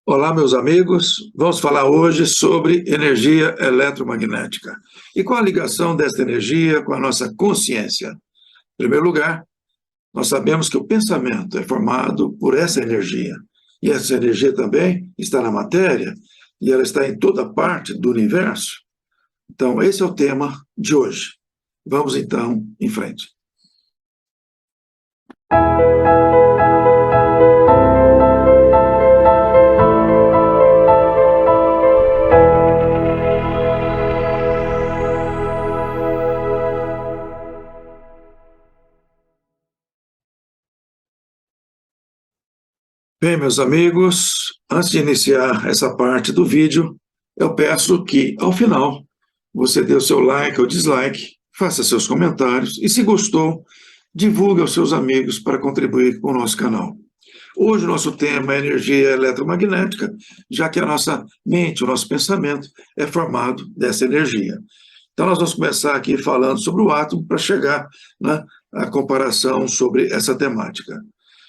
Olá, meus amigos. Vamos falar hoje sobre energia eletromagnética e qual a ligação desta energia com a nossa consciência. Em primeiro lugar, nós sabemos que o pensamento é formado por essa energia, e essa energia também está na matéria, e ela está em toda parte do universo. Então, esse é o tema de hoje. Vamos, então, em frente. Bem, meus amigos, antes de iniciar essa parte do vídeo, eu peço que, ao final, você dê o seu like ou dislike, faça seus comentários e, se gostou, divulgue aos seus amigos para contribuir com o nosso canal. Hoje o nosso tema é energia eletromagnética, já que a nossa mente, o nosso pensamento é formado dessa energia. Então nós vamos começar aqui falando sobre o átomo para chegar à comparação sobre essa temática.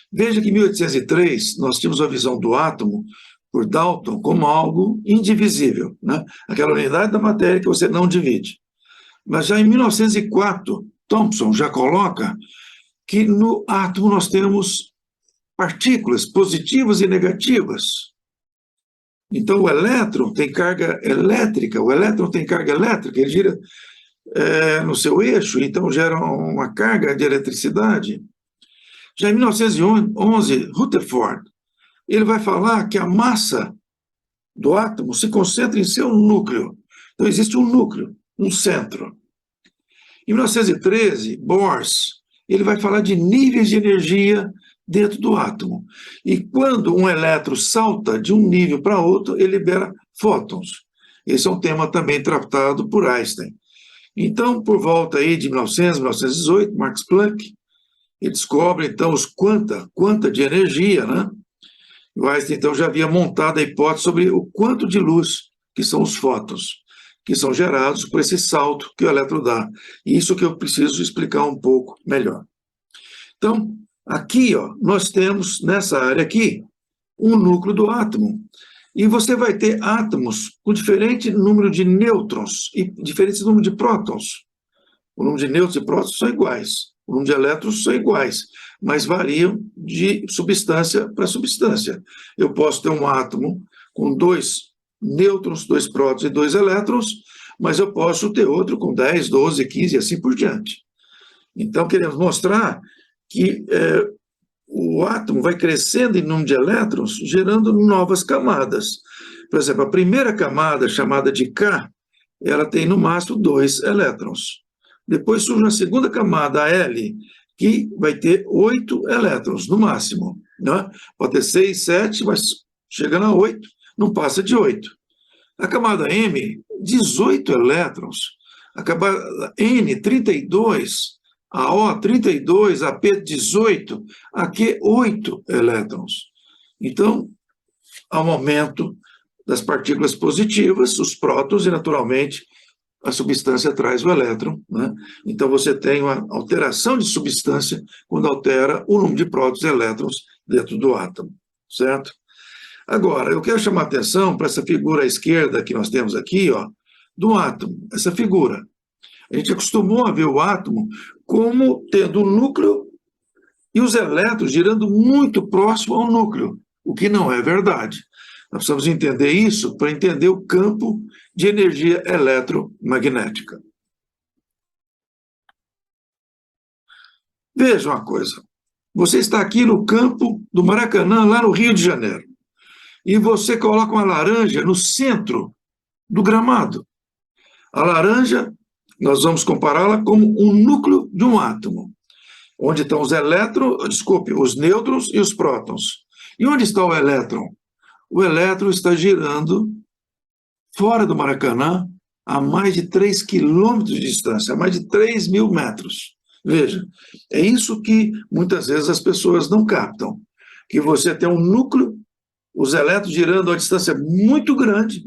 Veja que em 1803 nós tínhamos a visão do átomo por Dalton como algo indivisível, aquela unidade da matéria que você não divide. Mas já em 1904, Thomson já coloca que no átomo nós temos partículas positivas e negativas. Então o elétron tem carga elétrica, ele gira no seu eixo, então gera uma carga de eletricidade. Já em 1911, Rutherford, ele vai falar que a massa do átomo se concentra em seu núcleo. Então, existe um núcleo, um centro. Em 1913, Bohr, ele vai falar de níveis de energia dentro do átomo. E quando um elétron salta de um nível para outro, ele libera fótons. Esse é um tema também tratado por Einstein. Então, por volta aí de 1900, 1918, Max Planck, ele descobre, então, os quanta de energia, O Einstein, então, já havia montado a hipótese sobre o quanto de luz, que são os fótons, que são gerados por esse salto que o elétron dá. E isso que eu preciso explicar um pouco melhor. Então, aqui, nós temos, nessa área aqui, um núcleo do átomo. E você vai ter átomos com diferente número de nêutrons e diferente número de prótons. O número de nêutrons e prótons são iguais. O número de elétrons são iguais, mas variam de substância para substância. Eu posso ter um átomo com 2 nêutrons, 2 prótons e 2 elétrons, mas eu posso ter outro com 10, 12, 15 e assim por diante. Então, queremos mostrar que o átomo vai crescendo em número de elétrons, gerando novas camadas. Por exemplo, a primeira camada, chamada de K, ela tem no máximo 2 elétrons. Depois surge a segunda camada, a L, que vai ter 8 elétrons, no máximo. Pode ter 6, 7, mas chegando a 8, não passa de 8. A camada M, 18 elétrons. A camada N, 32. A O, 32. A P, 18. A Q, 8 elétrons. Então, há um aumento das partículas positivas, os prótons, e, naturalmente, a substância traz o elétron, Então você tem uma alteração de substância quando altera o número de prótons e elétrons dentro do átomo, certo? Agora, eu quero chamar a atenção para essa figura à esquerda que nós temos aqui, do átomo, essa figura. A gente acostumou a ver o átomo como tendo um núcleo e os elétrons girando muito próximo ao núcleo, o que não é verdade. Nós precisamos entender isso para entender o campo de energia eletromagnética. Veja uma coisa. Você está aqui no campo do Maracanã, lá no Rio de Janeiro, e você coloca uma laranja no centro do gramado. A laranja, nós vamos compará-la como um núcleo de um átomo, onde estão os os nêutrons e os prótons. E onde está o elétron? O elétron está girando fora do Maracanã a mais de 3 quilômetros de distância, a mais de 3.000 metros. Veja, é isso que muitas vezes as pessoas não captam, que você tem um núcleo, os elétrons girando a uma distância muito grande,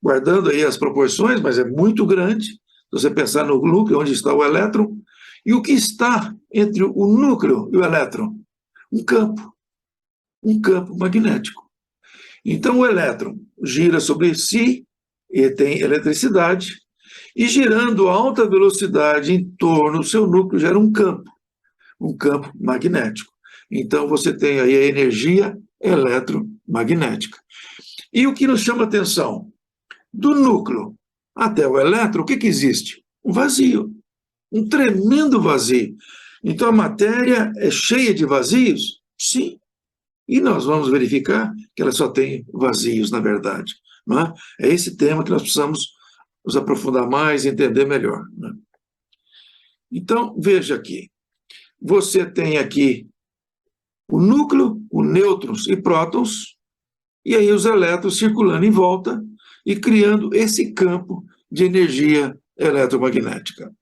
guardando aí as proporções, mas é muito grande, se você pensar no núcleo, onde está o elétron, e o que está entre o núcleo e o elétron? Um campo magnético. Então, o elétron gira sobre si, e tem eletricidade, e girando a alta velocidade em torno do seu núcleo gera um campo magnético. Então, você tem aí a energia eletromagnética. E o que nos chama a atenção? Do núcleo até o elétron, o que existe? Um vazio, um tremendo vazio. Então, a matéria é cheia de vazios? Sim. E nós vamos verificar que ela só tem vazios, na verdade. Não é? É esse tema que nós precisamos nos aprofundar mais e entender melhor. Né? Então, veja aqui. Você tem aqui o núcleo, os nêutrons e prótons, e aí os elétrons circulando em volta e criando esse campo de energia eletromagnética.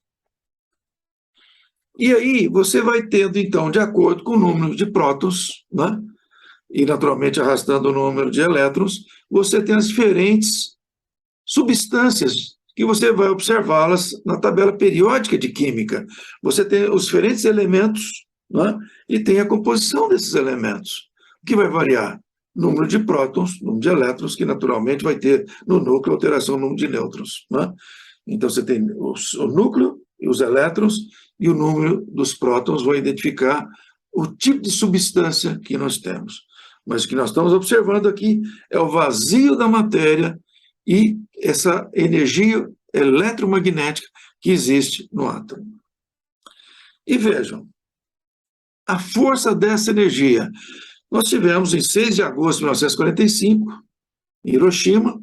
E aí você vai tendo, então, de acordo com o número de prótons, né, e naturalmente arrastando o número de elétrons, você tem as diferentes substâncias que você vai observá-las na tabela periódica de química. Você tem os diferentes elementos, né, e tem a composição desses elementos, o que vai variar. Número de prótons, número de elétrons, que naturalmente vai ter no núcleo alteração no número de nêutrons. Né? Então você tem o núcleo e os elétrons, e o número dos prótons vão identificar o tipo de substância que nós temos. Mas o que nós estamos observando aqui é o vazio da matéria e essa energia eletromagnética que existe no átomo. E vejam, a força dessa energia. Nós tivemos em 6 de agosto de 1945, em Hiroshima,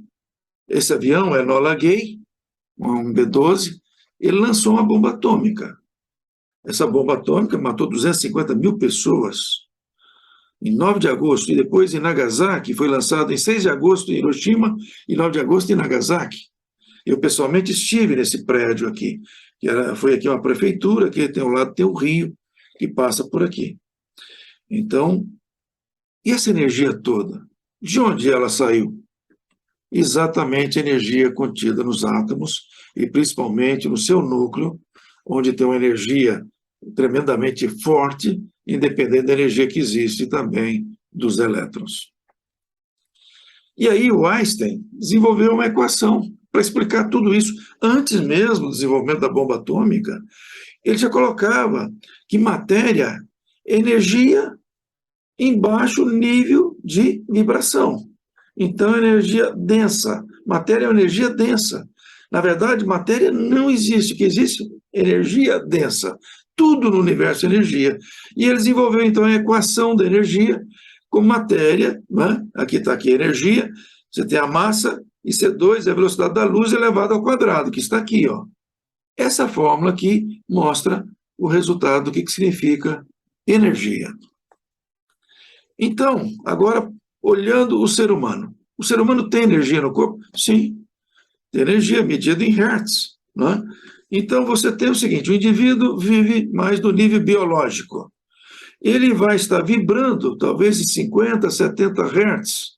esse avião, Enola Gay, um B-12, ele lançou uma bomba atômica. Essa bomba atômica matou 250 mil pessoas em 9 de agosto, e depois em Nagasaki, foi lançado em 6 de agosto em Hiroshima e 9 de agosto em Nagasaki. Eu pessoalmente estive nesse prédio aqui, foi aqui uma prefeitura, que tem ao lado tem o rio, que passa por aqui. Então, e essa energia toda? De onde ela saiu? Exatamente a energia contida nos átomos, e principalmente no seu núcleo, onde tem uma energia tremendamente forte, independente da energia que existe também dos elétrons. E aí o Einstein desenvolveu uma equação para explicar tudo isso. Antes mesmo do desenvolvimento da bomba atômica, ele já colocava que matéria é energia em baixo nível de vibração. Então, energia densa. Matéria é uma energia densa. Na verdade, matéria não existe. O que existe? Energia densa. Tudo no universo é energia. E ele desenvolveu, então, a equação da energia como matéria, né? Aqui está aqui a energia, você tem a massa, e C2 é a velocidade da luz elevada ao quadrado, que está aqui, ó. Essa fórmula aqui mostra o resultado do que significa energia. Então, agora, olhando o ser humano. O ser humano tem energia no corpo? Sim. Tem energia medida em hertz. Né? Então, você tem o seguinte, o indivíduo vive mais do nível biológico. Ele vai estar vibrando, talvez em 50, 70 hertz.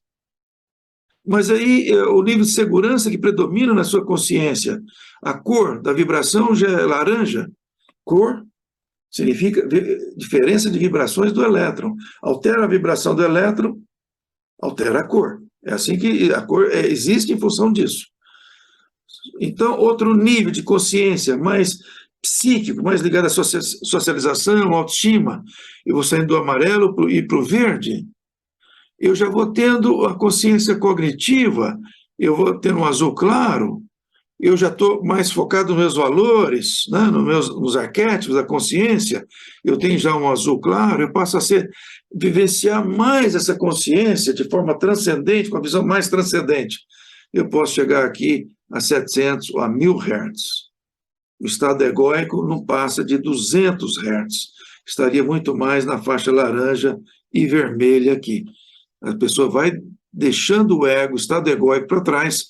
Mas aí, o nível de segurança que predomina na sua consciência, a cor da vibração já é laranja. Cor significa diferença de vibrações do elétron. Altera a vibração do elétron, altera a cor. É assim que a cor existe em função disso. Então, outro nível de consciência, mais psíquico, mais ligado à socialização, autoestima, eu vou saindo do amarelo e para o verde, eu já vou tendo a consciência cognitiva, eu vou tendo um azul claro, eu já estou mais focado nos meus valores, né, nos arquétipos da consciência, eu tenho já um azul claro, eu passo a vivenciar mais essa consciência de forma transcendente, com a visão mais transcendente. Eu posso chegar aqui a 700 ou a 1000 Hz. O estado egóico não passa de 200 Hz. Estaria muito mais na faixa laranja e vermelha aqui. A pessoa vai deixando o ego, o estado egóico para trás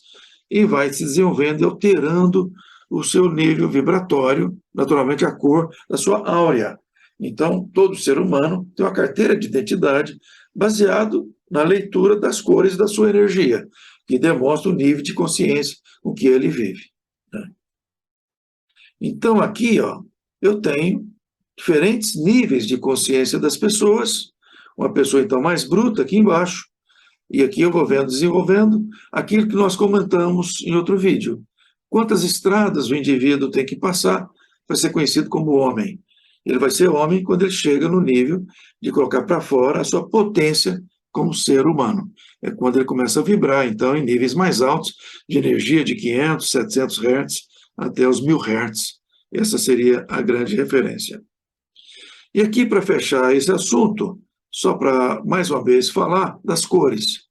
e vai se desenvolvendo e alterando o seu nível vibratório, naturalmente a cor da sua áurea. Então, todo ser humano tem uma carteira de identidade baseado na leitura das cores da sua energia, que demonstra o nível de consciência com que ele vive. Né? Então, aqui, ó, eu tenho diferentes níveis de consciência das pessoas. Uma pessoa, então, mais bruta aqui embaixo, E aqui eu vou vendo, desenvolvendo aquilo que nós comentamos em outro vídeo. Quantas estradas o indivíduo tem que passar para ser conhecido como homem? Ele vai ser homem quando ele chega no nível de colocar para fora a sua potência como ser humano. É quando ele começa a vibrar, então, em níveis mais altos de energia de 500, 700 Hz até os 1000 Hz. Essa seria a grande referência. E aqui, para fechar esse assunto, só para, mais uma vez, falar das cores.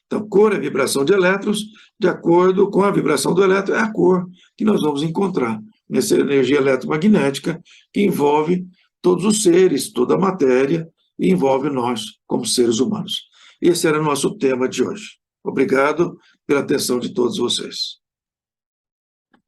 Então, cor é vibração de elétrons, de acordo com a vibração do elétron, é a cor que nós vamos encontrar nessa energia eletromagnética que envolve todos os seres, toda a matéria, e envolve nós como seres humanos. Esse era o nosso tema de hoje. Obrigado pela atenção de todos vocês.